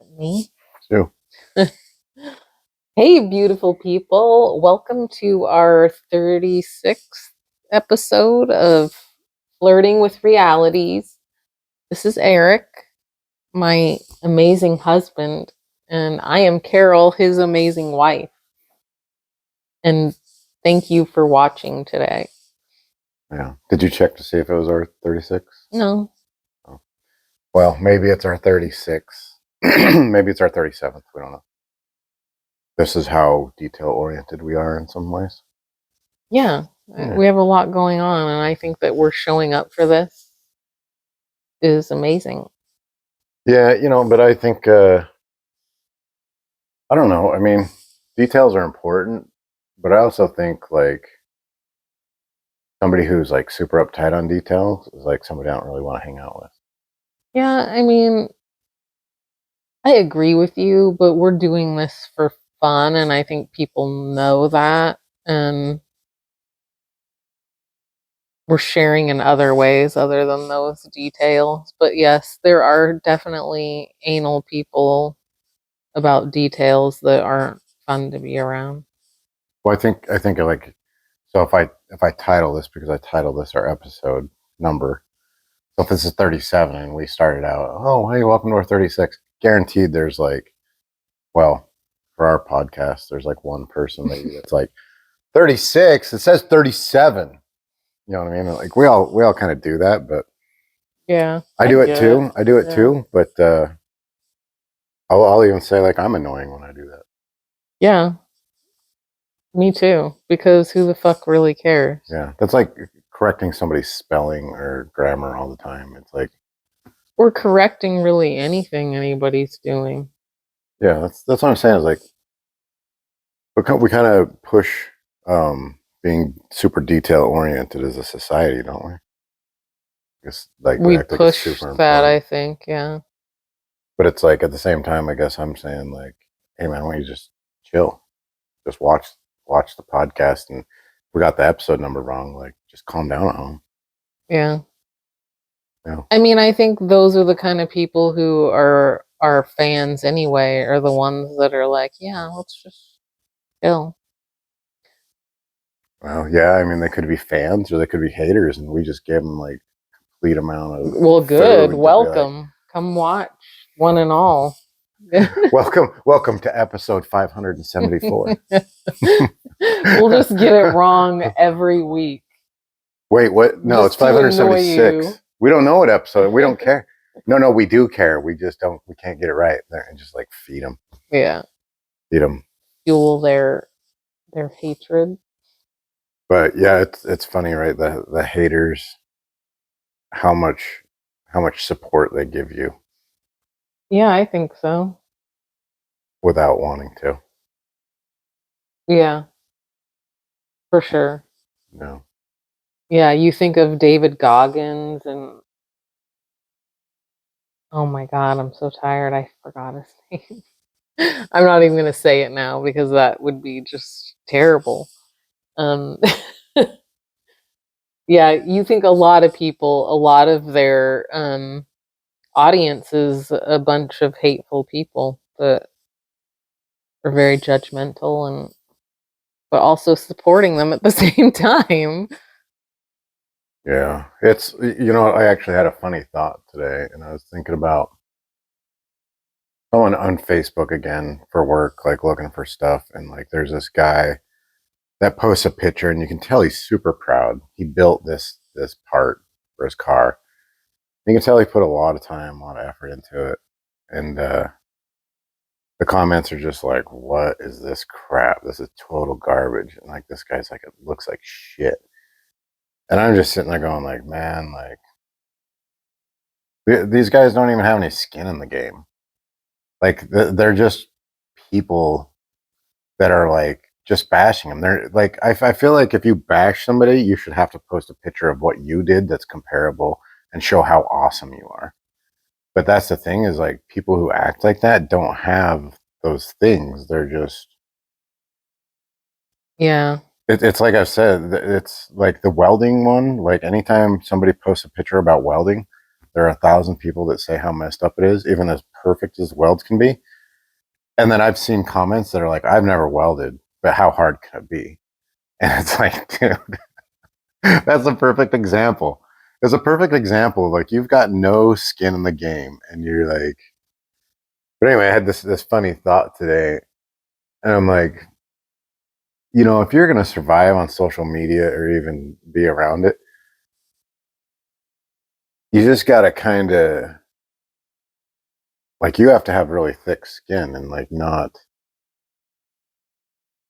Me? Too. Hey, beautiful people. Welcome to our 36th episode of Flirting with Realities. This is Eric, my amazing husband, and I am Carol, his amazing wife. And thank you for watching today. Yeah. Did you check to see if it was our 36? No. Oh. Well, maybe it's our 36th. Maybe it's our 37th. We don't know. This is how detail-oriented we are in some ways. Yeah, we have a lot going on, and I think that we're showing up for this is amazing. Yeah, but I think, I don't know. I mean, details are important, but I also think, like, somebody who's, like, super uptight on details is, like, somebody I don't really want to hang out with. Yeah, I mean, I agree with you, but we're doing this for fun, and I think people know that, and we're sharing in other ways other than those details. But yes, there are definitely anal people about details that aren't fun to be around. Well, I think like, so if I title this, because I title this our episode number. So if this is 37 and we started out, oh, hey, welcome to our 36, guaranteed there's like, well, for our podcast, there's like one person maybe that's like 36. It says 37. You know what I mean? Like we all kind of do that, but Yeah, I do it too. I do it too, but I'll even say like I'm annoying when I do that. Yeah, me too, because who the fuck really cares? Yeah, that's like correcting somebody's spelling or grammar all the time. It's like, Or correcting really anything anybody's doing. yeah, that's what I'm saying. Is like we kind of push being super detail oriented as a society, don't we? Guess like We act like it's push super that, important. I think, yeah. But it's like at the same time, I guess I'm saying like, hey man, why don't you just chill, just watch the podcast, and if we got the episode number wrong, like just calm down at home. Yeah. You I mean, I think those are the kind of people who are fans anyway, are the ones that are like, yeah, let's just chill. Well, yeah, I mean they could be fans or they could be haters, and we just give them like complete amount of Well, good. Welcome. Like, come watch, one and all. welcome to episode 574. We'll just get it wrong every week. Wait, what? No, just it's 576. We don't know what episode. We don't care. No, we do care. We just don't. We can't get it right there, and just like feed them. Yeah, Feed them. fuel their hatred. But yeah, it's funny, right? The haters, how much support they give you Yeah, I think so. without wanting to. Yeah, for sure. No. Yeah, you think of David Goggins and oh my god, I'm so tired. I forgot his name. I'm not even gonna say it now because that would be just terrible. Um, yeah, you think a lot of people, a lot of their audience is a bunch of hateful people that are very judgmental and but also supporting them at the same time. Yeah, it's I actually had a funny thought today, and I was thinking about someone on Facebook again for work, like looking for stuff, and like there's this guy that posts a picture, and you can tell he's super proud. He built this part for his car. You can tell he put a lot of time, a lot of effort into it, and the comments are just like, "What is this crap? This is total garbage." And like this guy's like, "It looks like shit," and I'm just sitting there going, like, "Man, like these guys don't even have any skin in the game. Like they're just people that are like." Just bashing them. They're like, I feel like if you bash somebody, you should have to post a picture of what you did that's comparable and show how awesome you are. But that's the thing is like people who act like that don't have those things. They're just Yeah. it's like I said, it's like the welding one. Like anytime somebody posts a picture about welding, there are 1,000 people that say how messed up it is, even as perfect as welds can be. And then I've seen comments that are like, I've never welded, but how hard can it be? And it's like, dude, that's a perfect example. It's a perfect example of like, you've got no skin in the game and you're like, but anyway, I had this funny thought today, and I'm like, if you're going to survive on social media or even be around it, you just got to kind of like, you have to have really thick skin and like not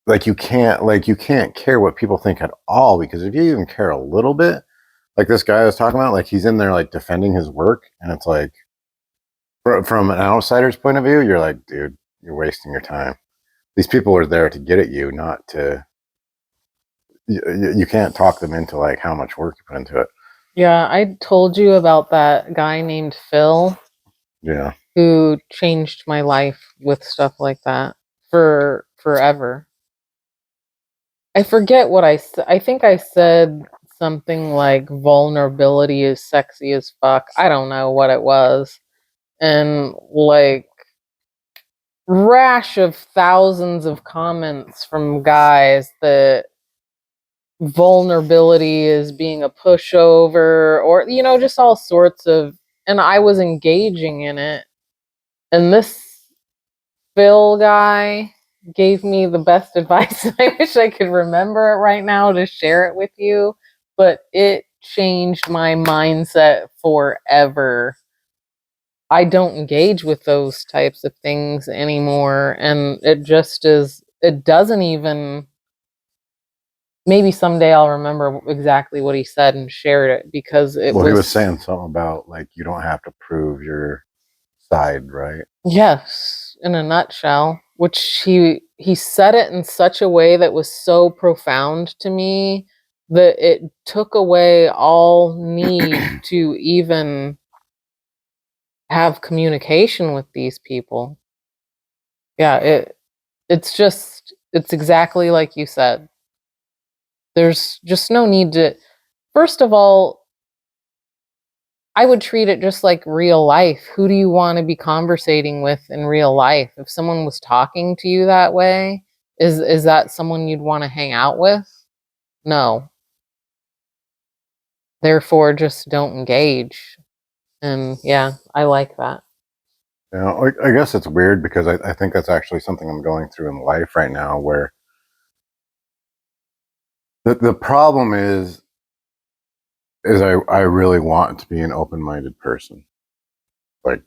like you can't care what people think at all, because if you even care a little bit, like this guy I was talking about, like he's in there like defending his work, and it's like from an outsider's point of view, you're like, dude, you're wasting your time. These people are there to get at you, not to. You can't talk them into like how much work you put into it. Yeah, I told you about that guy named Phil. Yeah. Who changed my life with stuff like that for forever. I forget what I said. I think I said something like vulnerability is sexy as fuck. I don't know what it was. And like rash of thousands of comments from guys that vulnerability is being a pushover, or just all sorts of, and I was engaging in it. And this Phil guy gave me the best advice. I wish I could remember it right now to share it with you, but it changed my mindset forever. I don't engage with those types of things anymore, and it doesn't even, maybe someday I'll remember exactly what he said and shared it, because it Well, he was was saying something about like you don't have to prove your side, right? Yes, in a nutshell, which he said it in such a way that was so profound to me that it took away all need to even have communication with these people. Yeah, it's exactly like you said. There's just no need to. First of all, I would treat it just like real life. Who do you want to be conversating with in real life? If someone was talking to you that way, is that someone you'd want to hang out with? No. Therefore, just don't engage. And yeah, I like that. Like, I guess it's weird because I think that's actually something I'm going through in life right now, where the problem is I really want to be an open-minded person, like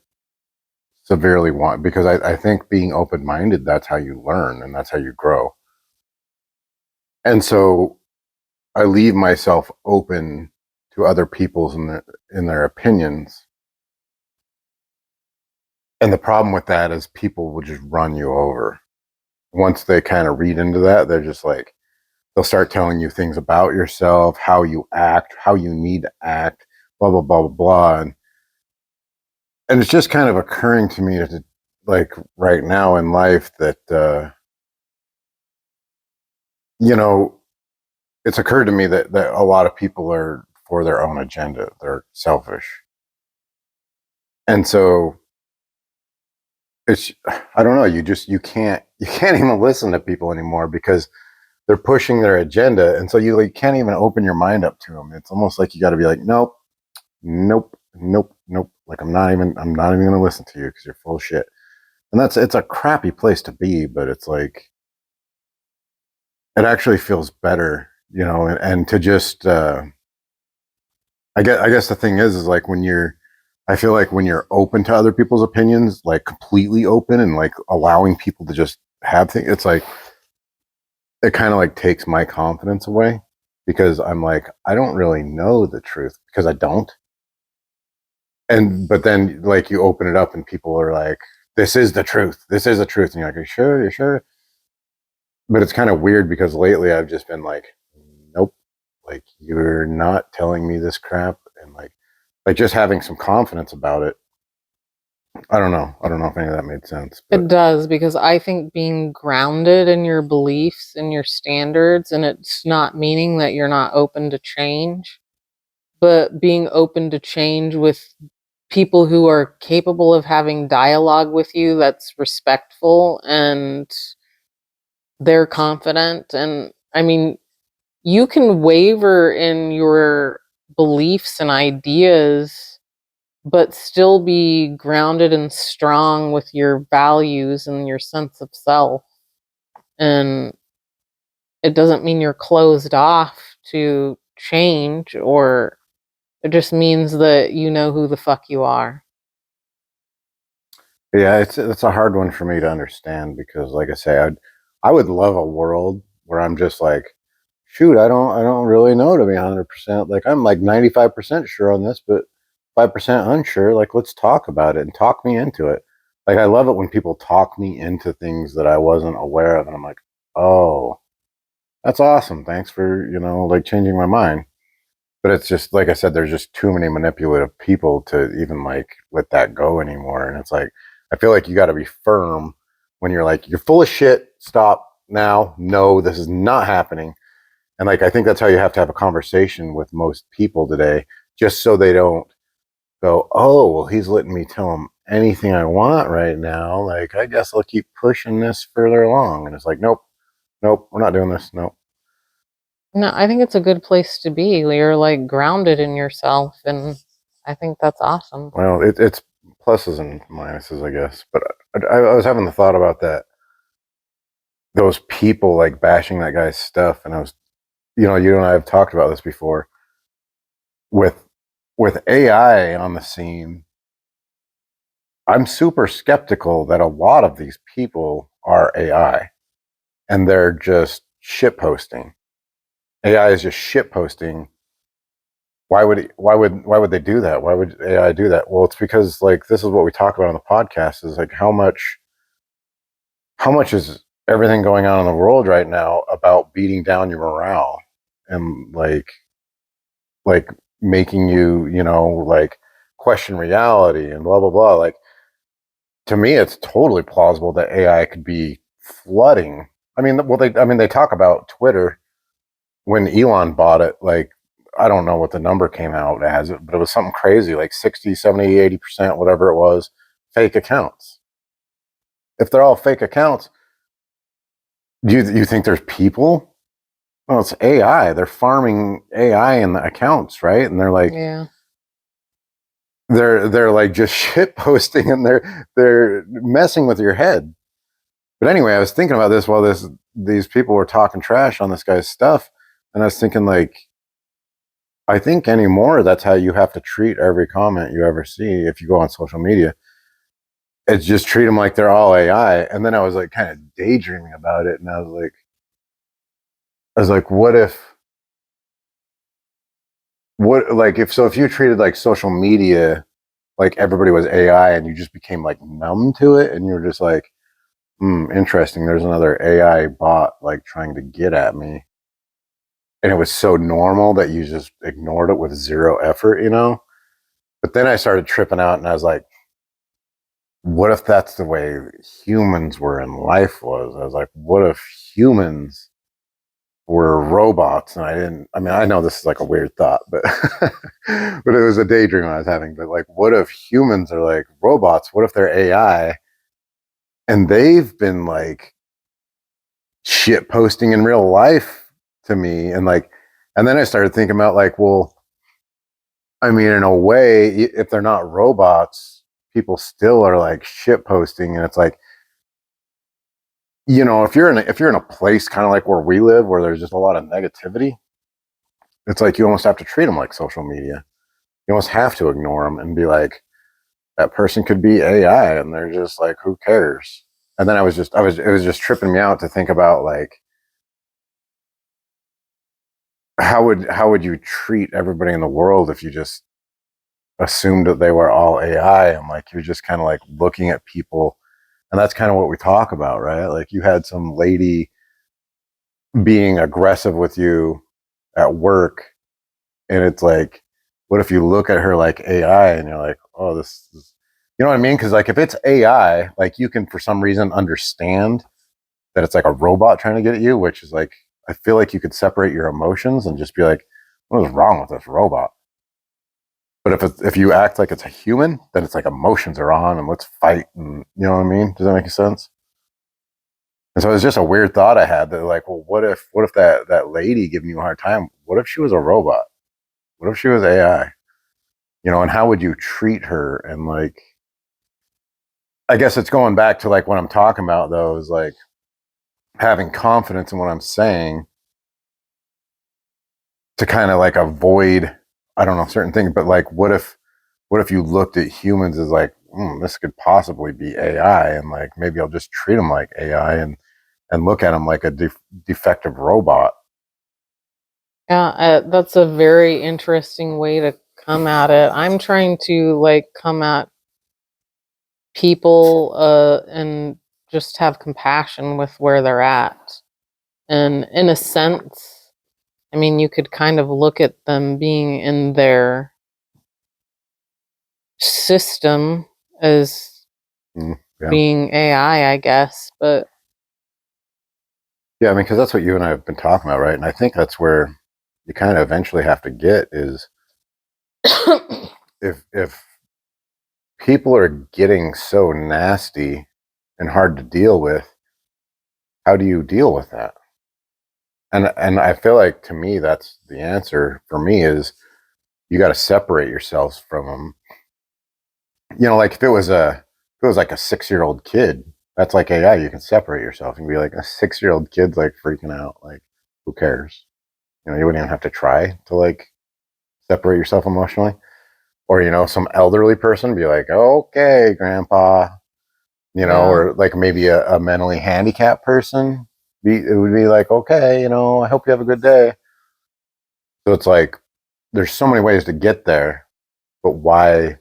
severely want, because I think being open-minded, that's how you learn and that's how you grow. And so I leave myself open to other people's in their opinions. And the problem with that is people will just run you over. Once they kind of read into that, they're just like, they'll start telling you things about yourself, how you act, how you need to act, blah, blah, blah, blah, blah. And it's just kind of occurring to me to, like right now in life that, you know, it's occurred to me that a lot of people are for their own agenda. They're selfish. And so it's, I don't know, you can't even listen to people anymore because they're pushing their agenda. And so you like can't even open your mind up to them. It's almost like you got to be like, nope, nope, nope, nope. Like I'm not even going to listen to you because you're full of shit. And it's a crappy place to be, but it's like, it actually feels better, and to just, I guess the thing is like I feel like when you're open to other people's opinions, like completely open and like allowing people to just have things, it's like, it kind of like takes my confidence away because I'm like, I don't really know the truth because I don't. But then like you open it up and people are like, this is the truth. This is the truth. And you're like, are you sure? You're sure? But it's kind of weird because lately I've just been like, nope, like you're not telling me this crap. And like just having some confidence about it. I don't know. I don't know if any of that made sense, but It does, because I think being grounded in your beliefs and your standards, and it's not meaning that you're not open to change, but being open to change with people who are capable of having dialogue with you that's respectful and they're confident. And I mean, you can waver in your beliefs and ideas, but still be grounded and strong with your values and your sense of self. And it doesn't mean you're closed off to change, or it just means that you know who the fuck you are. Yeah, it's a hard one for me to understand because, like I say, I would love a world where I'm just like, shoot, I don't really know to be 100%. Like I'm like 95% sure on this, but 5% unsure. Like let's talk about it and talk me into it. Like I love it when people talk me into things that I wasn't aware of, and I'm like, oh, that's awesome. Thanks for like changing my mind. But it's just like I said, there's just too many manipulative people to even like let that go anymore. And it's like I feel like you got to be firm when you're like, you're full of shit. Stop now. No, this is not happening. And like I think that's how you have to have a conversation with most people today, just so they don't go, oh, well, he's letting me tell him anything I want right now. Like I guess I'll keep pushing this further along. And it's like, nope, nope, we're not doing this. Nope. No, I think it's a good place to be. You're like grounded in yourself, and I think that's awesome. Well, it's pluses and minuses, I guess. But I was having the thought about that. Those people like bashing that guy's stuff, and I was, you and I have talked about this before. With AI on the scene, I'm super skeptical that a lot of these people are AI, and they're just shit posting. AI is just shit posting. Why would they do that? Why would AI do that? Well, it's because like this is what we talk about on the podcast is like how much is everything going on in the world right now about beating down your morale and like making you like question reality and blah blah blah. Like to me it's totally plausible that AI could be flooding. They talk about Twitter when Elon bought it. Like I don't know what the number came out as, but it was something crazy like 60, 70, 80%, whatever it was, fake accounts. If they're all fake accounts, do you think there's people? Well, it's AI. They're farming AI in the accounts, right? And they're like Yeah. they're like just shit posting and they're messing with your head. But anyway, I was thinking about this while these people were talking trash on this guy's stuff, and I was thinking like I think anymore that's how you have to treat every comment you ever see if you go on social media. It's just treat them like they're all AI. And then I was like kind of daydreaming about it, and I was like, what like if you treated like social media like everybody was AI and you just became like numb to it and you were just like, interesting, there's another AI bot like trying to get at me. And it was so normal that you just ignored it with zero effort. But then I started tripping out and I was like, what if that's the way humans were in life was? I was like, what if humans were robots? And I know this is like a weird thought, but but it was a daydream I was having. But like, what if humans are like robots? What if they're AI and they've been like shit posting in real life to me? And then I started thinking about like, well, I mean, in a way, if they're not robots, people still are like shit posting, and it's like, if you're in a place kind of like where we live, where there's just a lot of negativity, it's like you almost have to treat them like social media. You almost have to ignore them and be like, that person could be AI, and they're just like, who cares? And then it was just tripping me out to think about like, how would you treat everybody in the world if you just assumed that they were all AI and like you're just kind of like looking at people, and that's kind of what we talk about, right? Like you had some lady being aggressive with you at work, and it's like, what if you look at her like AI and you're like, oh, this is, you know what I mean? Because like if it's AI, like you can for some reason understand that it's like a robot trying to get at you, which is like I feel like you could separate your emotions and just be like, what is wrong with this robot? But if you act like it's a human, then it's like emotions are on and let's fight, and you know what I mean? Does that make sense? And so it's just a weird thought I had that, like, well, what if that lady giving you a hard time? What if she was a robot? What if she was AI? You know, and how would you treat her? And like, I guess it's going back to like what I'm talking about though, is like having confidence in what I'm saying to kind of like avoid, I don't know, certain things. But like, what if you looked at humans as like, this could possibly be AI, and like maybe I'll just treat them like AI and look at them like a defective robot. Yeah, that's a very interesting way to come at it. I'm trying to like come at people and just have compassion with where they're at. And in a sense, I mean, you could kind of look at them being in their system as Yeah. being AI, I guess. But Yeah, I mean, because that's what you and I have been talking about, right? And I think that's where you kind of eventually have to get is if people are getting so nasty and hard to deal with, how do you deal with that? And I feel like to me that's the answer for me is you got to separate yourselves from them. You know, like if it was like a 6-year-old kid, that's like AI. You can separate yourself and be like a 6-year-old kid's like freaking out. Like, who cares? You know, you wouldn't even have to try to like separate yourself emotionally. Or, you know, some elderly person be like, okay, grandpa, you know, yeah, or like maybe a mentally handicapped person. It would be like, okay, you know, I hope you have a good day. So it's like, there's so many ways to get there, but why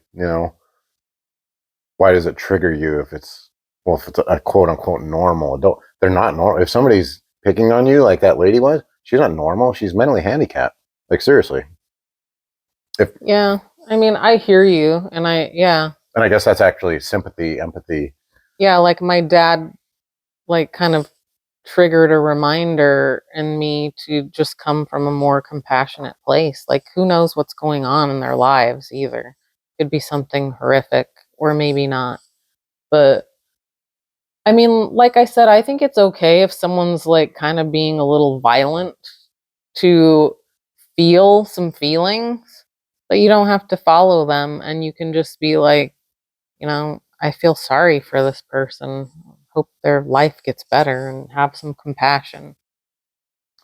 does it trigger you if it's a quote unquote normal adult? They're not normal. If somebody's picking on you like that lady was, she's not normal. She's mentally handicapped. Like, seriously. If yeah. I mean, I hear you, and And I guess that's actually sympathy, empathy. yeah. Like my dad, like kind of triggered a reminder in me to just come from a more compassionate place. Like, who knows what's going on in their lives either? Could be something horrific, or maybe not. But I mean, like I said, I think it's okay if someone's like kind of being a little violent to feel some feelings, but you don't have to follow them. And you can just be like, I feel sorry for this person. Hope their life gets better and have some compassion.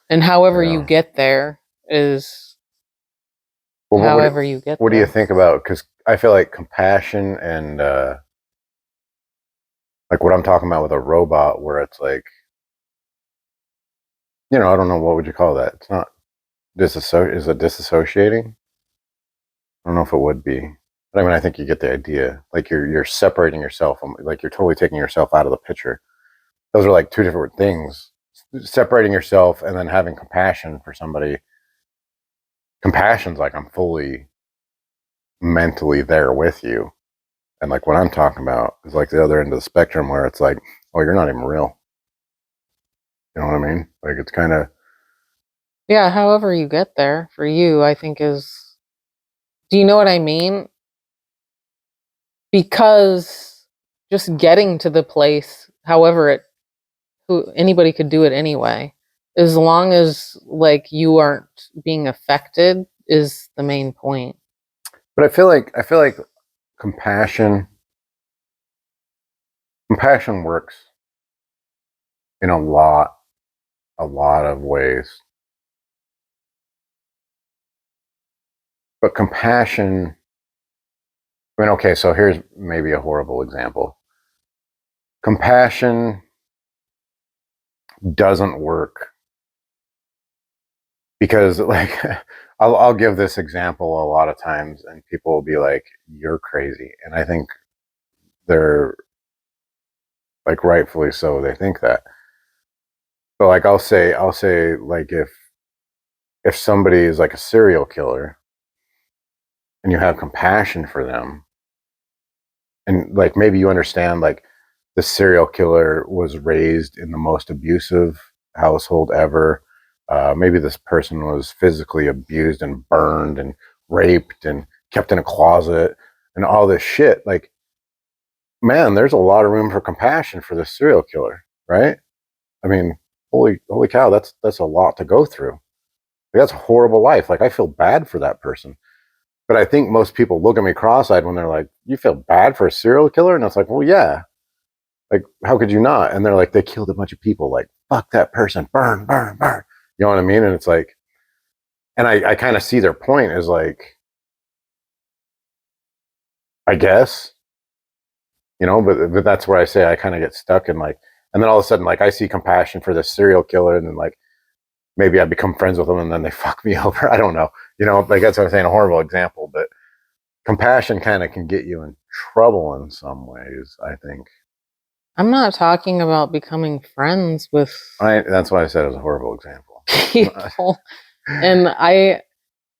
And however you Yeah. get there is Well, however you get what do you there. think about? Because I feel like compassion and like what I'm talking about with a robot, where it's like, I don't know, what would you call that? It's not is it disassociating? I don't know if it would be, but I mean, I think you get the idea. Like you're separating yourself, like you're totally taking yourself out of the picture. Those are like two different things. Separating yourself and then having compassion for somebody. Compassion's like I'm fully mentally there with you. And like what I'm talking about is like the other end of the spectrum where it's like, oh, you're not even real. You know what I mean? Like it's kind of, Yeah, however you get there for you, I think is, do you know what I mean? Because just getting to the place, however anybody could do it anyway, as long as like you aren't being affected is the main point. but I feel like compassion, compassion works in a lot of ways. But compassion, I mean, okay, so here's maybe a horrible example. Compassion doesn't work because like I'll give this example a lot of times and people will be like, you're crazy. And I think they're like rightfully so, they think that. But like I'll say like if somebody is like a serial killer and you have compassion for them, and like maybe you understand like the serial killer was raised in the most abusive household ever. Maybe this person was physically abused and burned and raped and kept in a closet and all this shit. Like, man, there's a lot of room for compassion for this serial killer, right? I mean, holy cow, that's a lot to go through. Like, that's a horrible life. Like, I feel bad for that person. But I think most people look at me cross-eyed when they're like, "You feel bad for a serial killer?" And it's like, "Well, yeah. Like, how could you not?" And they're like, "They killed a bunch of people. Like, fuck that person. Burn, burn, burn." You know what I mean? And it's like, and I kind of see their point is like, I guess, but that's where I say I kind of get stuck in like, and then all of a sudden, like, I see compassion for this serial killer, and then like maybe I become friends with them, and then they fuck me over. I don't know. Like that's what I'm saying. A horrible example, but compassion kind of can get you in trouble in some ways, I think. I'm not talking about becoming friends with That's why I said it was a horrible example. people. And I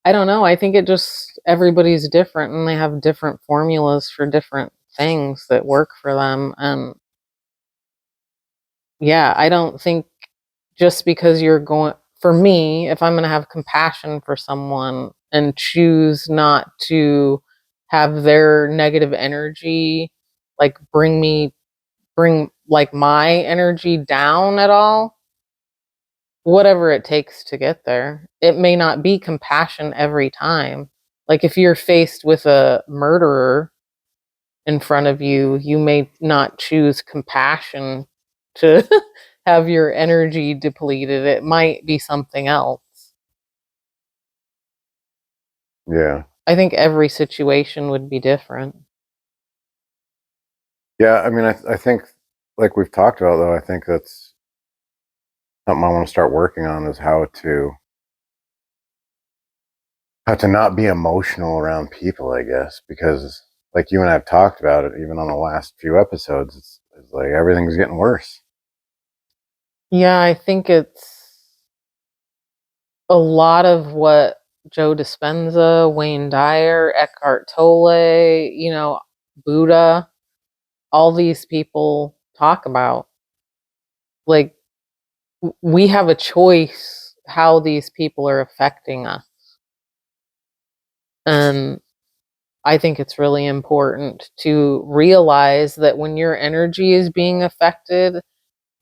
don't know. I think it just everybody's different and they have different formulas for different things that work for them. And yeah, I don't think just because you're going, for me, if I'm going to have compassion for someone and choose not to have their negative energy like bring like my energy down at all, whatever it takes to get there. It may not be compassion every time. Like if you're faced with a murderer in front of you, you may not choose compassion to have your energy depleted. It might be something else. Yeah. I think every situation would be different. Yeah. I mean, I think, like we've talked about, though, I think that's something I want to start working on is how to not be emotional around people, I guess, because like you and I have talked about it, even on the last few episodes, it's like everything's getting worse. Yeah, I think it's a lot of what Joe Dispenza, Wayne Dyer, Eckhart Tolle, Buddha, all these people talk about. Like, we have a choice how these people are affecting us. And I think it's really important to realize that when your energy is being affected,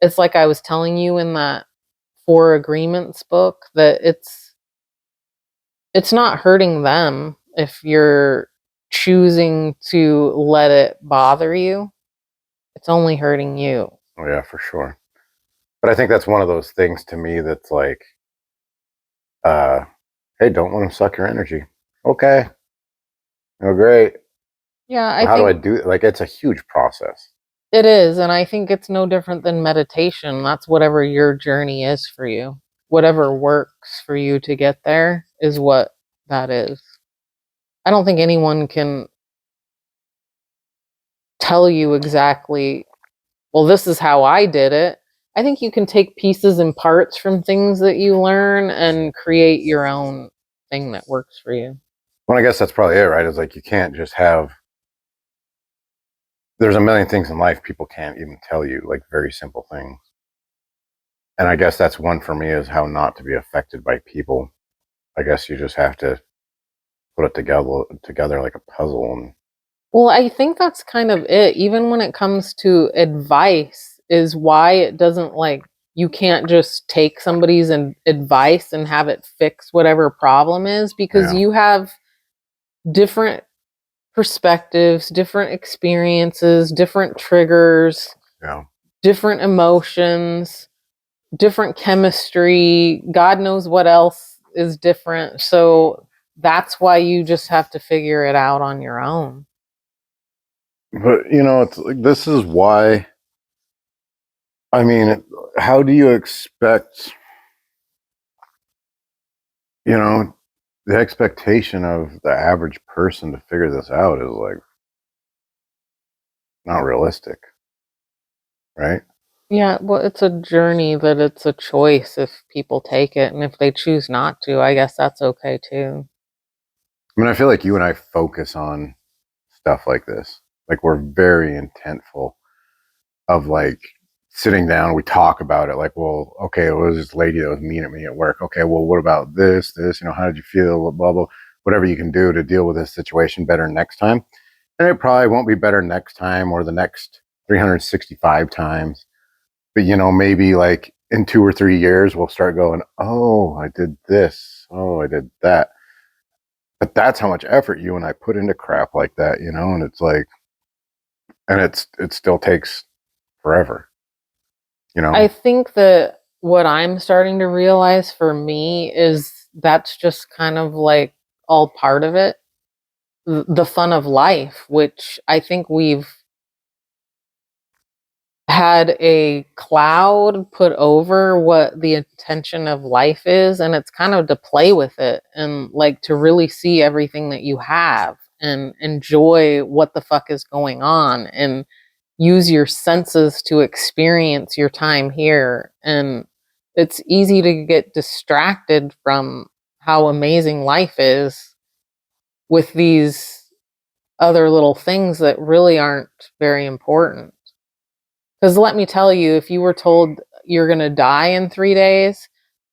it's like I was telling you in that Four Agreements book that it's not hurting them if you're choosing to let it bother you. It's only hurting you. Oh, yeah, for sure. But I think that's one of those things to me that's like, uh, hey, don't let them suck your energy. Okay. Oh, great. Yeah, I Well, how do I think do it? Like, it's a huge process. it is. And I think it's no different than meditation. That's whatever your journey is for you. Whatever works for you to get there is what that is. I don't think anyone can tell you exactly, well, this is how I did it. I think you can take pieces and parts from things that you learn and create your own thing that works for you. Well, I guess that's probably it, right? It's like you can't just have, there's a million things in life people can't even tell you, like very simple things. And I guess that's one for me is how not to be affected by people. I guess you just have to put it together like a puzzle. And Well, I think that's kind of it. Even when it comes to advice, is why it doesn't like you can't just take somebody's advice and have it fix whatever problem is because yeah, you have different perspectives, different experiences, different triggers, yeah. different emotions, different chemistry. God knows what else is different. So that's why you just have to figure it out on your own. But it's like this is why. I mean, how do you expect? You know, the expectation of the average person to figure this out is like not realistic, right? Yeah, well, it's a journey that it's a choice if people take it. And if they choose not to, I guess that's okay too. I mean, I feel like you and I focus on stuff like this. Like we're very intentful of like sitting down, we talk about it. Like, well, okay, it was this lady that was mean at me at work. Okay, well, what about this? How did you feel? Blah blah. whatever you can do to deal with this situation better next time. And it probably won't be better next time or the next 365 times. But, maybe like in 2 or 3 years, we'll start going, oh, I did this. Oh, I did that. But that's how much effort you and I put into crap like that, and it's like, and it still takes forever, I think that what I'm starting to realize for me is that's just kind of like all part of it. The fun of life, which I think we've had a cloud put over what the intention of life is, and it's kind of to play with it and like to really see everything that you have and enjoy what the fuck is going on and use your senses to experience your time here. And it's easy to get distracted from how amazing life is with these other little things that really aren't very important. Because let me tell you, if you were told you're going to die in 3 days,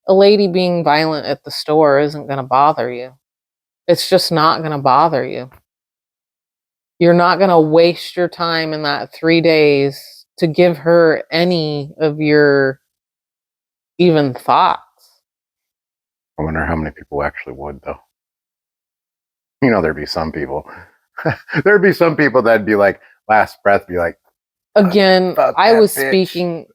a lady being violent at the store isn't going to bother you. It's just not going to bother you. You're not going to waste your time in that 3 days to give her any of your even thoughts. I wonder how many people actually would, though. There'd be some people. There'd be some people that'd be like, last breath, be like, again, I was speaking.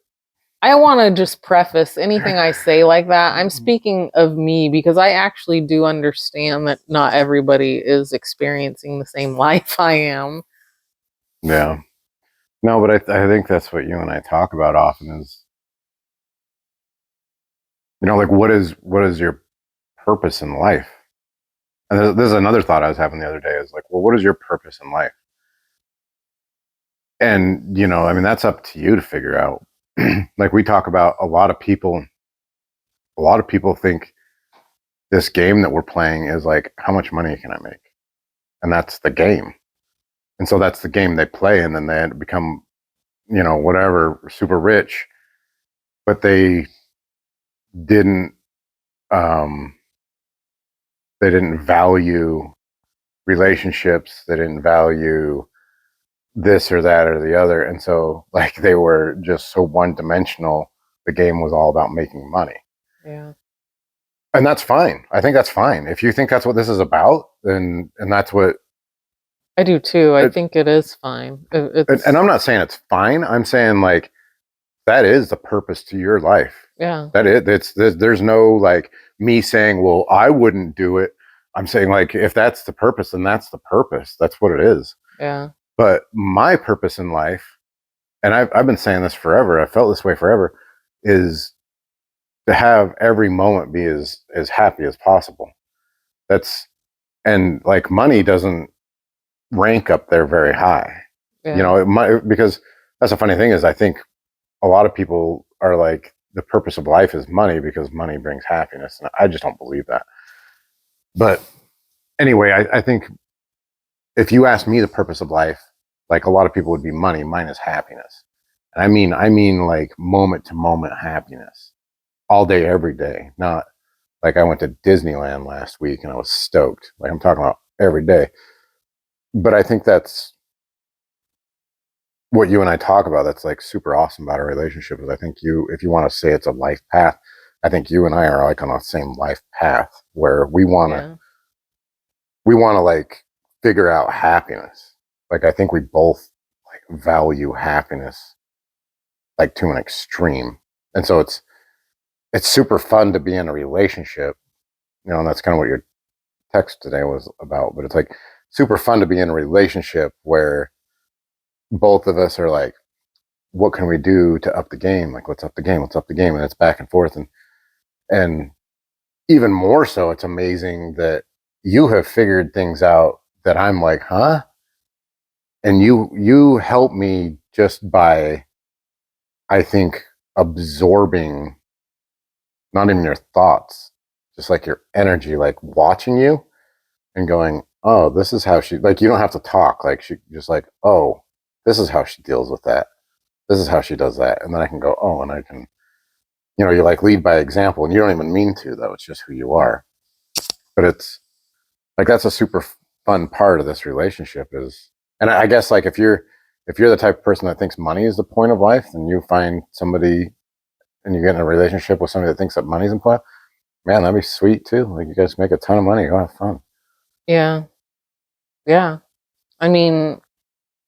I want to just preface anything I say like that. I'm speaking of me because I actually do understand that not everybody is experiencing the same life I am. Yeah. No, but I think that's what you and I talk about often is, like what is your purpose in life? And this is another thought I was having the other day is like, well, what is your purpose in life? And, that's up to you to figure out. Like we talk about a lot of people think this game that we're playing is like, how much money can I make? And that's the game. And so that's the game they play. And then they become, whatever, super rich, but didn't, um, they didn't value relationships. They didn't value this or that or the other. And so like they were just so one dimensional. The game was all about making money. Yeah. And that's fine. I think that's fine. If you think that's what this is about, then, and that's what I do too. I think it is fine. And I'm not saying it's fine. I'm saying like, that is the purpose to your life. Yeah. That is, there's no like me saying, well, I wouldn't do it. I'm saying like, if that's the purpose, then that's the purpose. That's what it is. Yeah. But my purpose in life, and I've been saying this forever, I felt this way forever, is to have every moment be as happy as possible. And like money doesn't rank up there very high. Yeah. It might, because that's a funny thing is I think a lot of people are like, the purpose of life is money because money brings happiness. And I just don't believe that. But anyway, I think if you ask me the purpose of life, like a lot of people would be money, mine is happiness. And I mean like moment to moment happiness all day, every day. Not like I went to Disneyland last week and I was stoked. Like I'm talking about every day. But I think that's what you and I talk about. That's like super awesome about our relationship is I think if you want to say it's a life path, I think you and I are like on the same life path where we want to like figure out happiness. Like I think we both like value happiness like to an extreme. And so it's super fun to be in a relationship, and that's kind of what your text today was about, but it's like super fun to be in a relationship where both of us are like, what can we do to up the game? Like, let's up the game, let's up the game. And it's back and forth. And even more so, it's amazing that you have figured things out that I'm like, huh? And you help me just by, I think, absorbing not even your thoughts, just like your energy, like watching you and going, oh, this is how she, like, you don't have to talk. Like, she just like, oh, this is how she deals with that. This is how she does that. And then I can go, oh, and I can, you like lead by example and you don't even mean to, though. It's just who you are. But it's like that's a super fun part of this relationship is, and I guess like if you're the type of person that thinks money is the point of life, and you find somebody and you get in a relationship with somebody that thinks that money's important, man, that'd be sweet too. Like you guys make a ton of money, go have fun. Yeah. Yeah. I mean,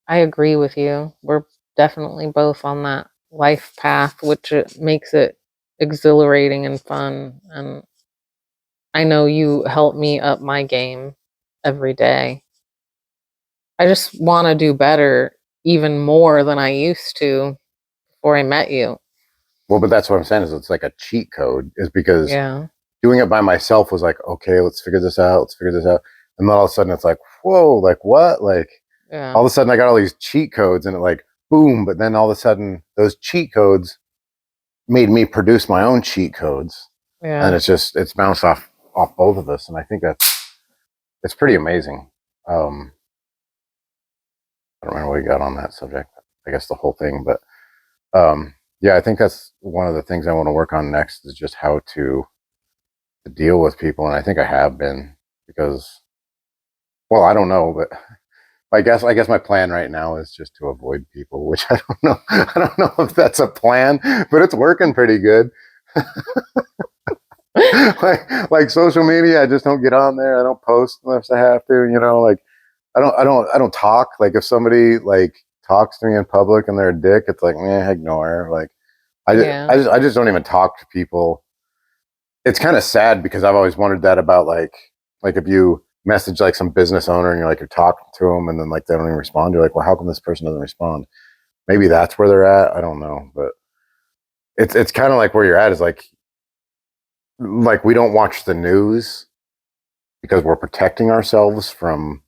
I agree with you. We're definitely both on that life path, which it makes it exhilarating and fun. And I know you help me up my game every day. I just want to do better even more than I used to before I met you. Well, but that's what I'm saying is it's like a cheat code, is because Yeah. doing it by myself was like, okay, let's figure this out, let's figure this out. And then all of a sudden it's like, whoa, like what? Like Yeah. all of a sudden I got all these cheat codes and it like boom, but then all of a sudden those cheat codes made me produce my own cheat codes. And Yeah. it's bounced off both of us. And I think it's pretty amazing. I don't remember what we got on that subject. I guess the whole thing, but yeah, I think that's one of the things I want to work on next is just how to deal with people, and I think I have been because, well, I don't know, but I guess my plan right now is just to avoid people, which I don't know. I don't know if that's a plan, but it's working pretty good. Like social media, I just don't get on there. I don't post unless I have to. You know, like I don't talk. Like if somebody like talks to me in public and they're a dick, it's like, ignore. Like Yeah. I just don't even talk to people. It's kind of sad because I've always wondered that about like if you message like some business owner and you're talking to them and then like they don't even respond, you're like, well, how come this person doesn't respond? Maybe that's where they're at. I don't know, but it's kind of like where you're at is like we don't watch the news because we're protecting ourselves from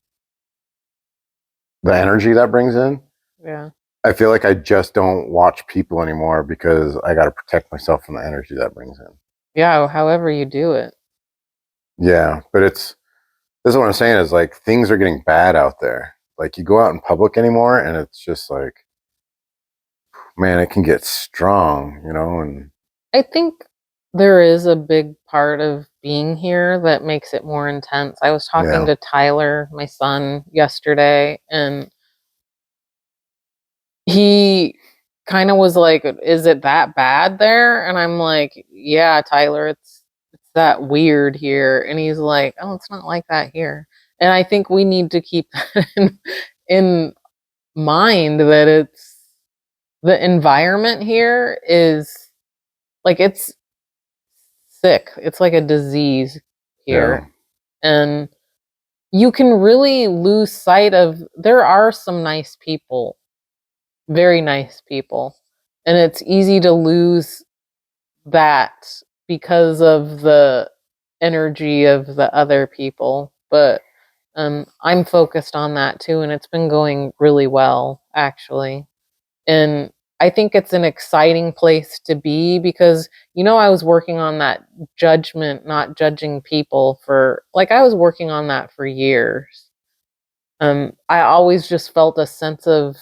the energy that brings in. Yeah. I feel like I just don't watch people anymore because I got to protect myself from the energy that brings in. Yeah. However you do it. Yeah, but this is what I'm saying is like things are getting bad out there. Like you go out in public anymore and it's just like, man, it can get strong, and I think there is a big part of being here that makes it more intense. I was talking yeah. to Tyler, my son, yesterday, and he kind of was like, "Is it that bad there?" And I'm like, "Yeah, Tyler, it's that weird here." And he's like, "Oh, it's not like that here." And I think we need to keep that in mind that it's the environment here is like it's sick. It's like a disease Yeah. here. And you can really lose sight of there are some nice people, very nice people. And it's easy to lose that because of the energy of the other people. But I'm focused on that too, and it's been going really well, actually. And I think it's an exciting place to be because, I was working on that judgment, not judging people for, like, I was working on that for years. I always just felt a sense of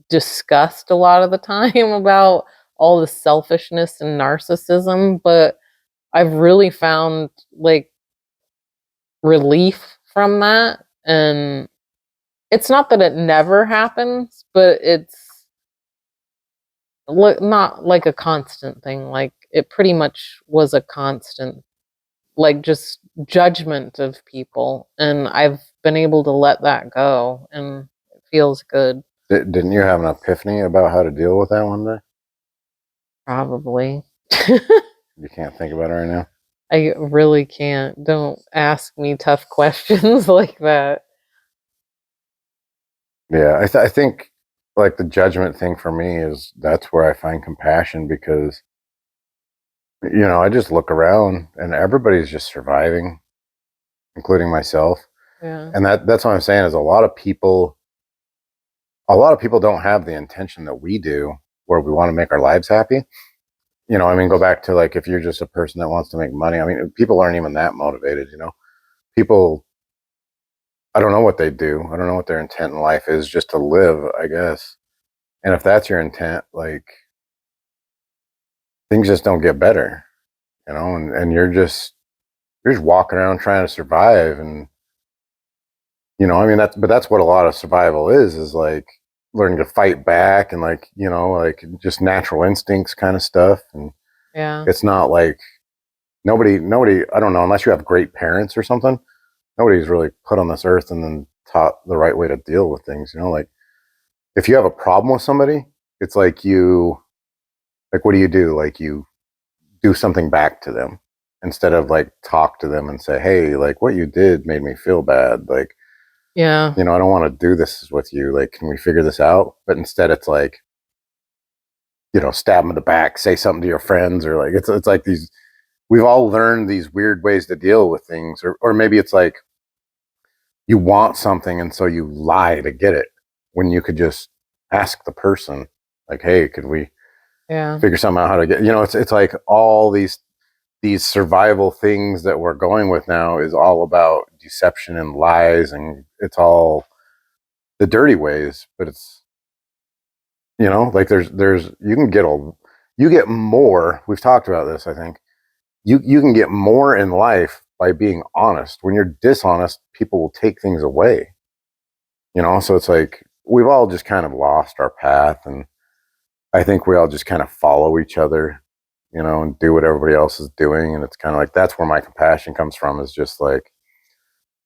disgust a lot of the time about all the selfishness and narcissism, but I've really found like relief from that. And it's not that it never happens, but it's not like a constant thing. Like it pretty much was a constant, like just judgment of people. And I've been able to let that go and it feels good. Didn't you have an epiphany about how to deal with that one day? Probably. You can't think about it right now. I really can't. Don't ask me tough questions like that. Yeah, I think like the judgment thing for me is that's where I find compassion because I just look around and everybody's just surviving, including myself. Yeah. And that's what I'm saying is a lot of people don't have the intention that we do where we want to make our lives happy. I mean, go back to like if you're just a person that wants to make money. I mean, people aren't even that motivated. People, I don't know what they do. I don't know what their intent in life is, just to live, I guess. And if that's your intent, like things just don't get better, and you're just walking around trying to survive, and I mean, that's what a lot of survival is like learning to fight back and like, like just natural instincts kind of stuff. And Yeah. it's not like nobody, I don't know, unless you have great parents or something, nobody's really put on this earth and then taught the right way to deal with things. Like if you have a problem with somebody, it's like like, what do? Like you do something back to them instead of like talk to them and say, hey, like what you did made me feel bad. Like, Yeah. I don't want to do this with you. Like, can we figure this out? But instead it's like, stab them in the back, say something to your friends, or like, it's like we've all learned these weird ways to deal with things. Or maybe it's like you want something and so you lie to get it when you could just ask the person like, hey, could we Yeah. figure something out how to get, it's like all these survival things that we're going with now is all about deception and lies, and it's all the dirty ways. But it's, like there's you get more. We've talked about this, I think. You can get more in life by being honest. When you're dishonest, people will take things away. So it's like we've all just kind of lost our path, and I think we all just kind of follow each other, and do what everybody else is doing. And it's kind of like that's where my compassion comes from, is just like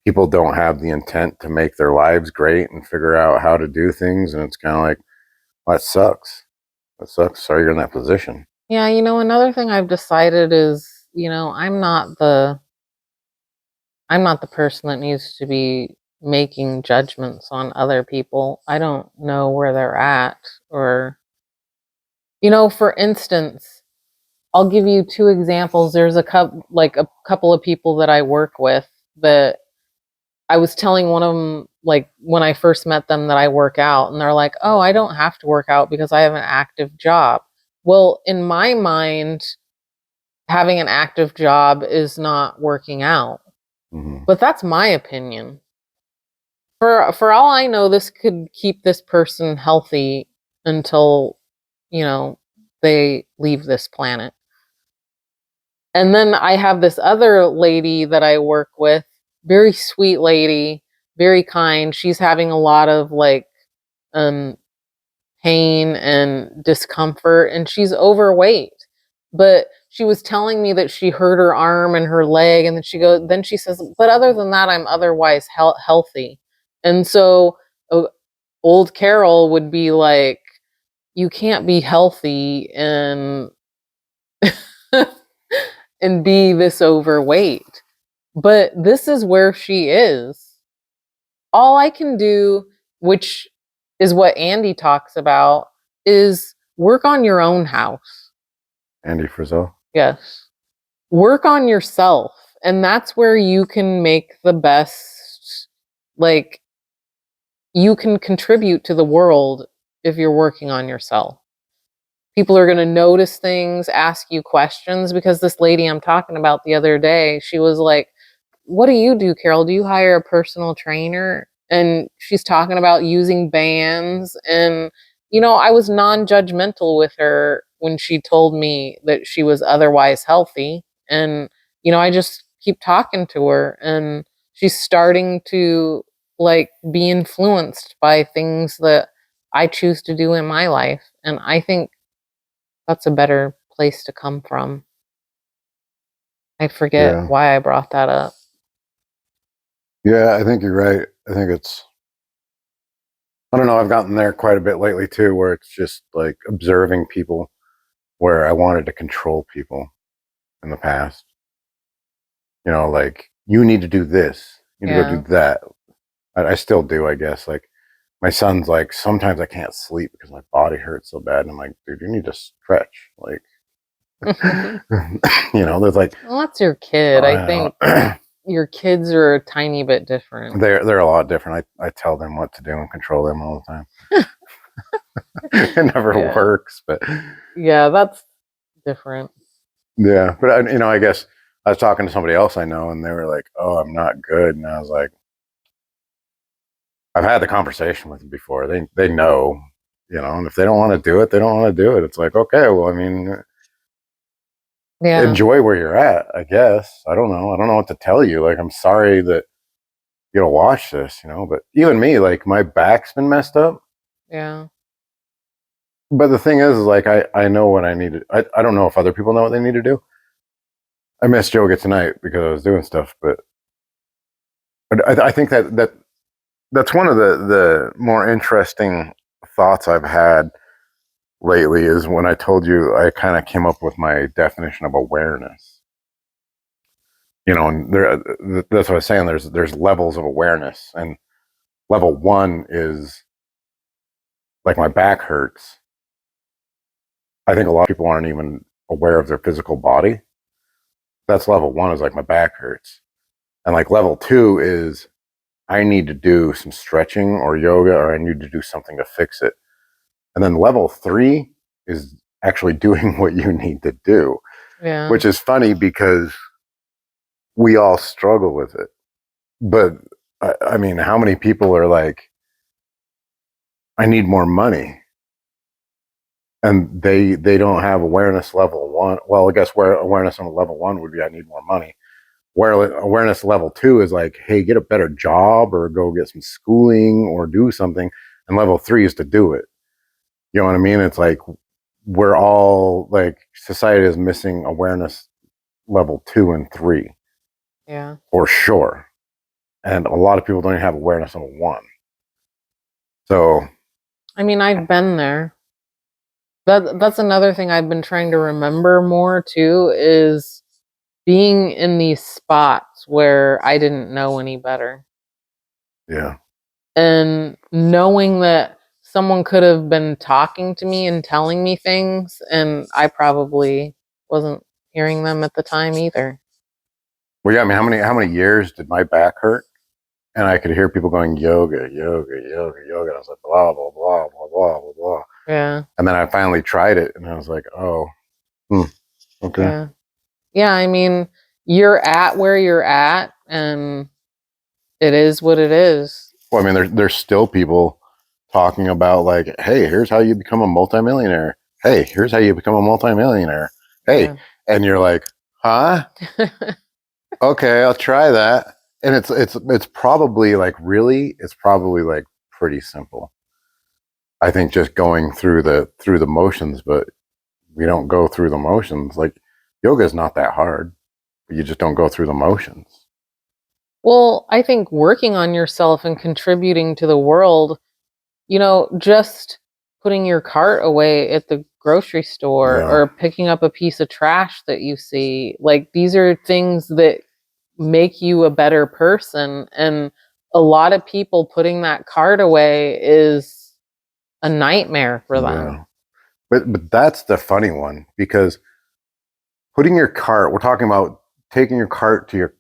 people don't have the intent to make their lives great and figure out how to do things. And it's kind of like, well, that sucks. That sucks. Sorry you're in that position. Yeah, another thing I've decided is, I'm not the person that needs to be making judgments on other people. I don't know where they're at, or for instance, I'll give you two examples. There's a couple of people that I work with that I was telling one of them, like when I first met them, that I work out, and they're like, "Oh, I don't have to work out because I have an active job." Well, in my mind, having an active job is not working out. Mm-hmm. But that's my opinion. For all I know, this could keep this person healthy until, you know, they leave this planet. And then I have this other lady that I work with, very sweet lady, very kind. She's having a lot of um pain and discomfort, and she's overweight. But she was telling me that she hurt her arm and her leg, and then she says, but other than that, I'm otherwise healthy. And so uh, old Carol would be like, you can't be healthy and and be this overweight. But this is where she is. All I can do, which is what Andy talks about, is work on your own house. Andy Frizzell. Yes. Work on yourself. And that's where you can make the best, like, you can contribute to the world if you're working on yourself. People are going to notice things, ask you questions, because this lady I'm talking about the other day, she was like, what do you do, Carol? Do you hire a personal trainer? And she's talking about using bands. And, I was non judgmental with her when she told me that she was otherwise healthy. And, I just keep talking to her, and she's starting to be influenced by things that I choose to do in my life. And I think that's a better place to come from. I forget Yeah. why I brought that up. Yeah, I think you're right. I think I don't know, I've gotten there quite a bit lately too, where it's just like observing people where I wanted to control people in the past. Like, you need to do this, you need to go Yeah. do that. I still do, I guess. Like, my son's like, sometimes I can't sleep because my body hurts so bad. And I'm like, dude, you need to stretch. Like, there's like, Well, that's your kid. I think your kids are a tiny bit different. they're a lot different. I tell them what to do and control them all the time. It never works, but yeah, that's different. yeah. But I guess I was talking to somebody else I know, and they were like, "Oh, I'm not good," and I was like, "I've had the conversation with them before. They know, and if they don't want to do it, they don't want to do it. It's like, okay, well, I mean, Yeah. enjoy where you're at, I guess. I don't know. I don't know what to tell you. Like, I'm sorry that you gotta watch this, you know. But even me, like my back's been messed up. Yeah. But the thing is like I know what I need to. I don't know if other people know what they need to do. I missed yoga tonight because I was doing stuff, but I think that's one of the more interesting thoughts I've had lately is when I told you I kind of came up with my definition of awareness. You know, and that's what I was saying. There's levels of awareness, and level one is like my back hurts. I think a lot of people aren't even aware of their physical body. That's level one is like my back hurts, and like level two is I need to do some stretching or yoga, or I need to do something to fix it. And then level three is actually doing what you need to do, Yeah. which is funny because we all struggle with it. But I mean, how many people are like, I need more money, and they don't have awareness level one. Well, I guess where awareness on level one would be, I need more money. Where awareness level two is like, hey, get a better job or go get some schooling or do something. And level three is to do it. You know what I mean? It's like we're all like society is missing awareness level 2 and 3 Yeah. for sure. And a lot of people don't even have awareness level 1. So I mean, I've been there. That's another thing I've been trying to remember more too is being in these spots where I didn't know any better. yeah, And knowing that someone could have been talking to me and telling me things and I probably wasn't hearing them at the time either. well, yeah. I mean, how many years did my back hurt? And I could hear people going yoga, yoga, yoga, yoga. And I was like, blah blah blah blah blah blah blah. Yeah. And then I finally tried it, and I was like, oh, okay. Yeah. Yeah, I mean, you're at where you're at and it is what it is. Well, I mean, there's still people talking about like, hey, here's how you become a multimillionaire. Hey, here's how you become a multimillionaire. Hey, Yeah. and you're like, huh? Okay, I'll try that. And it's probably like really, it's probably like pretty simple. I think just going through the motions, but we don't go through the motions. Like yoga is not that hard. You just don't go through the motions. Well, I think working on yourself and contributing to the world, just putting your cart away at the grocery store Yeah. or picking up a piece of trash that you see, like these are things that make you a better person. And a lot of people putting that cart away is a nightmare for them. Yeah. But that's the funny one because putting your cart, we're talking about taking your cart to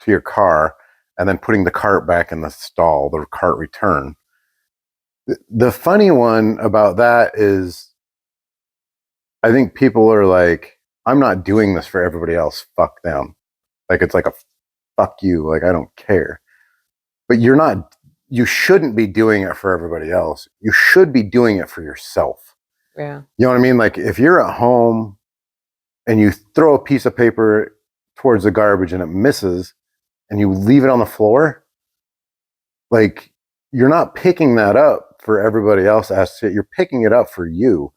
your car and then putting the cart back in the stall, the cart return. The funny one about that is I think people are like, I'm not doing this for everybody else. Fuck them. Like it's like a fuck you. Like I don't care. But you're not. You shouldn't be doing it for everybody else. You should be doing it for yourself. Yeah. You know what I mean? Like if you're at home and you throw a piece of paper towards the garbage and it misses, and you leave it on the floor, like you're not picking that up for everybody else. You're picking it up for you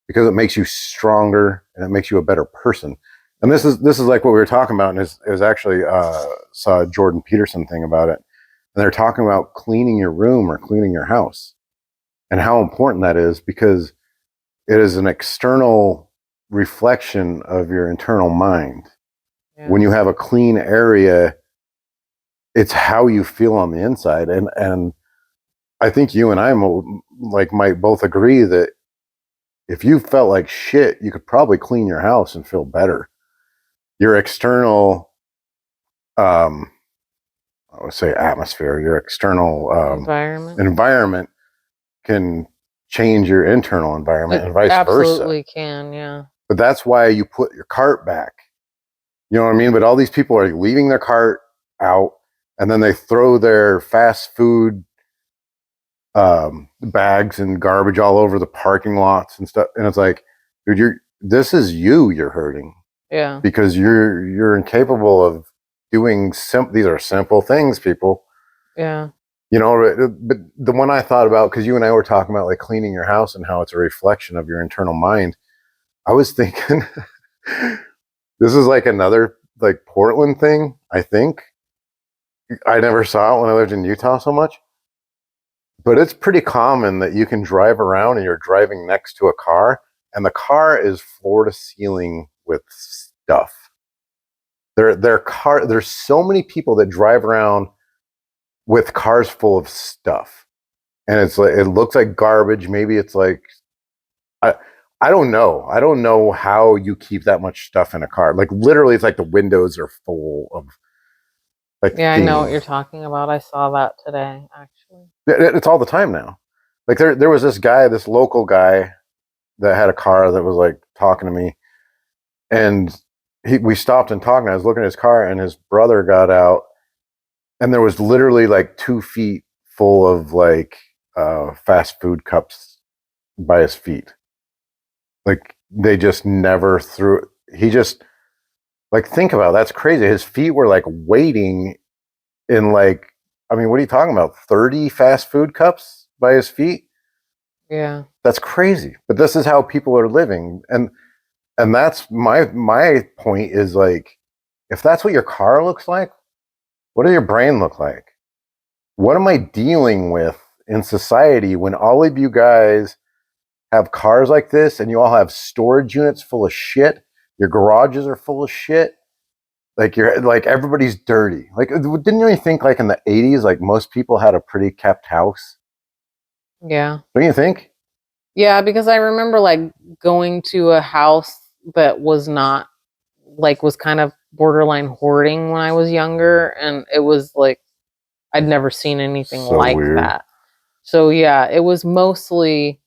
because it makes you stronger and it makes you a better person. And this is like what we were talking about, and is actually saw a Jordan Peterson thing about it, and they're talking about cleaning your room or cleaning your house, and how important that is because it is an external reflection of your internal mind. Yeah. When you have a clean area, it's how you feel on the inside, and I think you and I might both agree that if you felt like shit, you could probably clean your house and feel better. Your external, I would say atmosphere, your external Environment. environment can change your internal environment It and vice absolutely versa. can, yeah. But that's why you put your cart back. You know what I mean? But all these people are leaving their cart out and then they throw their fast food bags and garbage all over the parking lots and stuff. And it's like, dude, this is you're hurting. Yeah. Because you're incapable of doing these are simple things, people. Yeah. You know, but the one I thought about, because you and I were talking about like cleaning your house and how it's a reflection of your internal mind. I was thinking this is like another like Portland thing, I think. I never saw it when I lived in Utah so much. But it's pretty common that you can drive around and you're driving next to a car and the car is floor to ceiling with stuff. There's so many people that drive around with cars full of stuff. And it's like it looks like garbage. Maybe it's like I I don't know. I don't know how you keep that much stuff in a car. Like literally it's like the windows are full of like Yeah, I know what things. you're talking about. I saw that today, actually. It's all the time now. Like there was this guy, this local guy that had a car that was like talking to me, and we stopped and talked. And I was looking at his car, and his brother got out, and there was literally like 2 feet full of like fast food cups by his feet. Like they just never threw. He just like think about it, that's crazy. His feet were like waiting in like I mean, what are you talking about? 30 fast food cups by his feet? Yeah. That's crazy. But this is how people are living. And that's my point is like if that's what your car looks like, what does your brain look like? What am I dealing with in society when all of you guys have cars like this and you all have storage units full of shit? Your garages are full of shit. Like you're like everybody's dirty. Like didn't you think like in the 80s like most people had a pretty kept house? Yeah. Don't you think? Yeah, because I remember like going to a house that was not like was kind of borderline hoarding when I was younger, and it was like I'd never seen anything So like weird. that. So yeah, it was mostly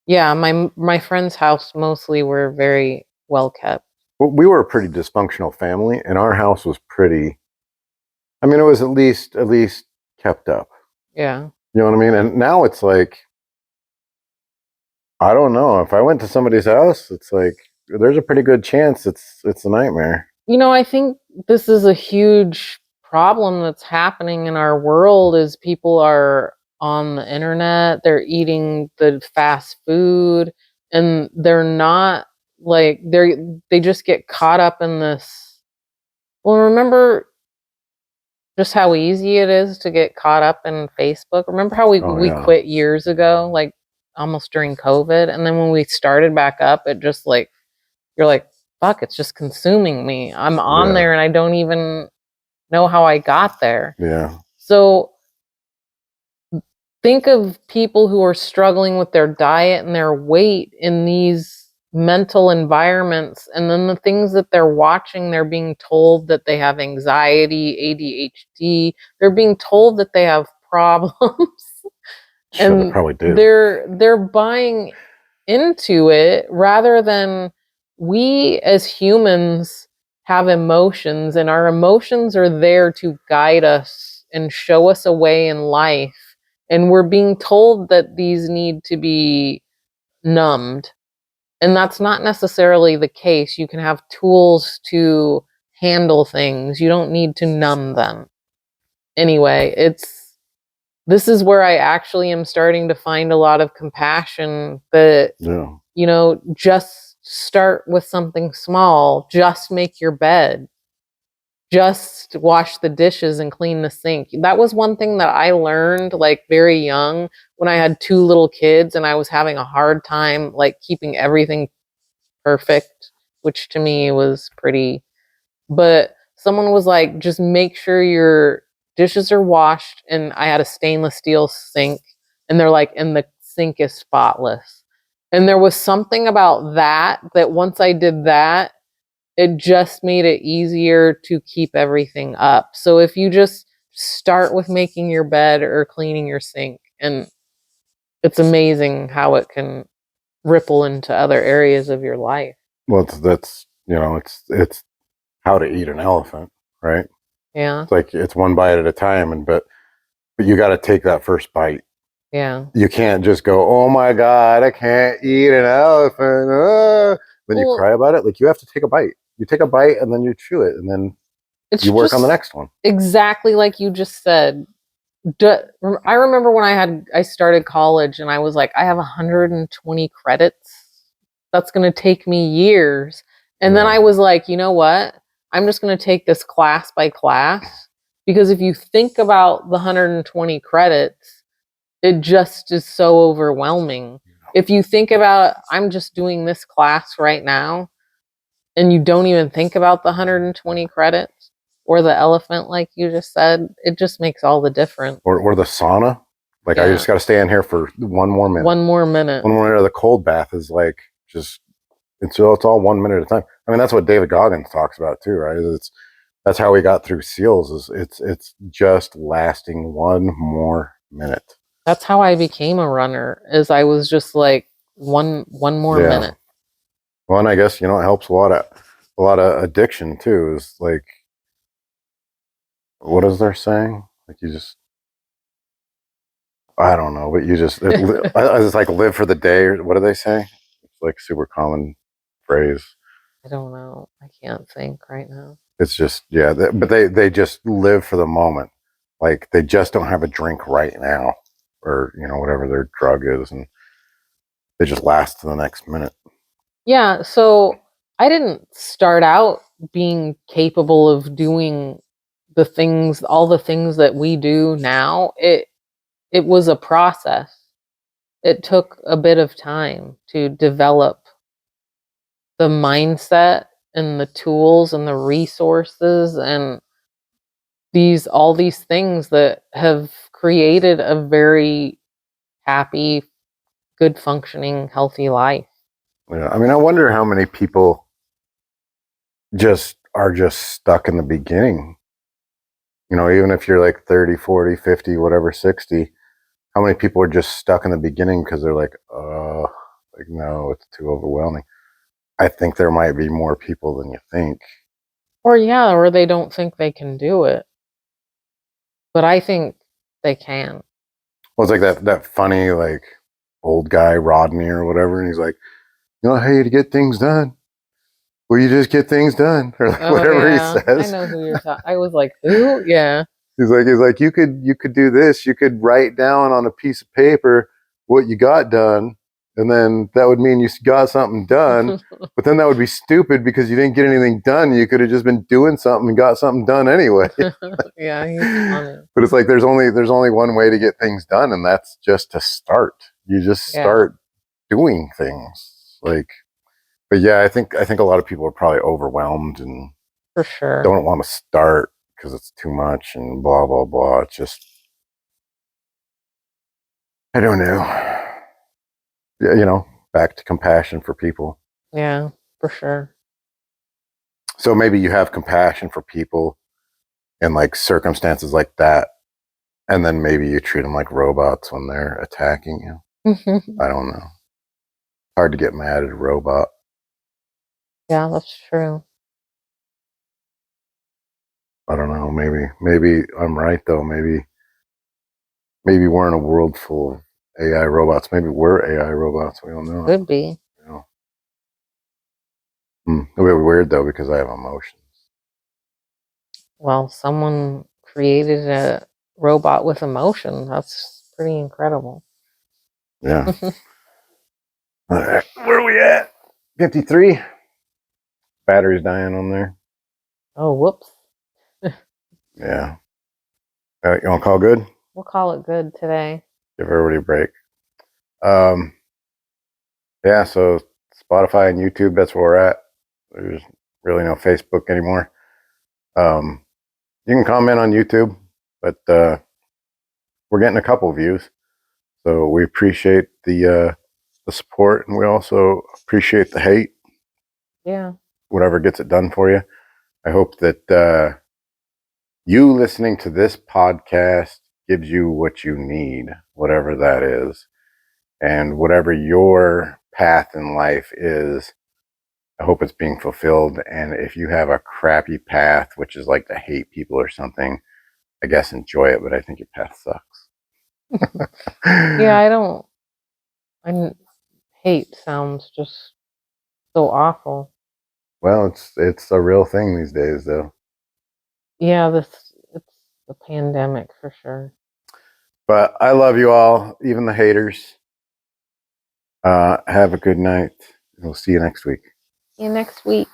yeah, my friend's house mostly were very well kept. Well, we were a pretty dysfunctional family and our house was pretty I mean it was at least kept up. Yeah. You know what I mean? And now it's like I don't know. If I went to somebody's house, it's like there's a pretty good chance it's a nightmare. You know, I think this is a huge problem that's happening in our world is people are on the internet, they're eating the fast food and they're not like they just get caught up in this. Well, remember just how easy it is to get caught up in Facebook? Remember how we Oh we yeah. quit years ago, like almost during COVID, and then when we started back up, it just like you're like, fuck, it's just consuming me. I'm on Yeah. there and I don't even know how I got there. Yeah. So think of people who are struggling with their diet and their weight in these mental environments. And then the things that they're watching, they're being told that they have anxiety, ADHD. They're being told that they have problems. Sure, they And probably do. they're buying into it rather than we as humans have emotions and our emotions are there to guide us and show us a way in life, and we're being told that these need to be numbed, and that's not necessarily the case. You can have tools to handle things, you don't need to numb them. Anyway, it's this is where I actually am starting to find a lot of compassion that, Yeah. just start with something small. Just make your bed. Just wash the dishes and clean the sink. That was one thing that I learned like very young when I had two little kids and I was having a hard time like keeping everything perfect, which to me was pretty, but someone was like, just make sure your dishes are washed. And I had a stainless steel sink, and they're like, and the sink is spotless. And there was something about that that once I did that, it just made it easier to keep everything up. So if you just start with making your bed or cleaning your sink, and it's amazing how it can ripple into other areas of your life. Well, that's it's how to eat an elephant, right? Yeah. It's like it's one bite at a time, and but you got to take that first bite. Yeah. You can't just go, "Oh my god, I can't eat an elephant." Then you Well, cry about it. Like you have to take a bite. You take a bite, and then you chew it, and then it's you work on the just next one. exactly like you just said. I remember when I started college and I was like, I have 120 credits. That's going to take me years. And then I was like, you know what? I'm just going to take this class by class because if you think about the 120 credits, it just is so overwhelming. If you think about, I'm just doing this class right now, and you don't even think about the 120 credits or the elephant, like you just said, it just makes all the difference. Or the sauna. Like, I just got to stay in here for 1 more minute. 1 more minute. 1 minute of the cold bath is like just, it's all 1 minute at a time. I mean, that's what David Goggins talks about too, right? That's how we got through SEALs. It's just lasting 1 more minute. That's how I became a runner. Is I was just like one more minute. Well, and I guess it helps a lot of addiction too. Is like, what is there saying? Like, you just, I don't know, but you just it's like live for the day, or what do they say? It's like super common phrase. I don't know. I can't think right now. It's just, yeah, but they just live for the moment. Like, they just don't have a drink right now, or whatever their drug is, and they just last to the next minute. Yeah, so I didn't start out being capable of doing all the things that we do now. It was a process. It took a bit of time to develop the mindset and the tools and the resources and all these things that have created a very happy, good functioning, healthy life. Yeah, I mean, I wonder how many people are just stuck in the beginning. Even if you're like 30, 40, 50, whatever, 60, how many people are just stuck in the beginning because they're like, no, it's too overwhelming. I think there might be more people than you think. Or they don't think they can do it. But I think they can. Well, it's like that funny, like, old guy, Rodney or whatever, and he's like, hey, to get things done, will you just get things done? Or like, whatever he says. I know who you're talking. I was like, who? Yeah. He's like, you could do this. You could write down on a piece of paper what you got done, and then that would mean you got something done. But then that would be stupid because you didn't get anything done. You could have just been doing something and got something done anyway. Yeah, he's funny. But it's like there's only one way to get things done, and that's just to start. You just start doing things. Like, but yeah, I think a lot of people are probably overwhelmed and for sure don't want to start because it's too much and blah blah blah. It's just, I don't know. Yeah, back to compassion for people. Yeah, for sure. So maybe you have compassion for people in like circumstances like that, and then maybe you treat them like robots when they're attacking you. I don't know. Hard to get mad at a robot. Yeah, that's true. I don't know. Maybe I'm right though. Maybe we're in a world full of AI robots. Maybe we're AI robots. We don't know. Could be. It would be weird though because I have emotions. Well, someone created a robot with emotion. That's pretty incredible. Yeah. All right. Where are we at? 53. Battery's dying on there. Oh, whoops. Yeah. You want to call good? We'll call it good today. Give everybody a break. Yeah, so Spotify and YouTube, that's where we're at. There's really no Facebook anymore. You can comment on YouTube, but we're getting a couple views. So we appreciate the support, and we also appreciate the hate. Yeah. Whatever gets it done for you. I hope that you listening to this podcast gives you what you need, whatever that is. And whatever your path in life is, I hope it's being fulfilled. And if you have a crappy path, which is like to hate people or something, I guess enjoy it, but I think your path sucks. Yeah, hate sounds just so awful. Well, it's a real thing these days, though. Yeah, it's the pandemic for sure. But I love you all, even the haters. Have a good night. We'll see you next week. See you next week.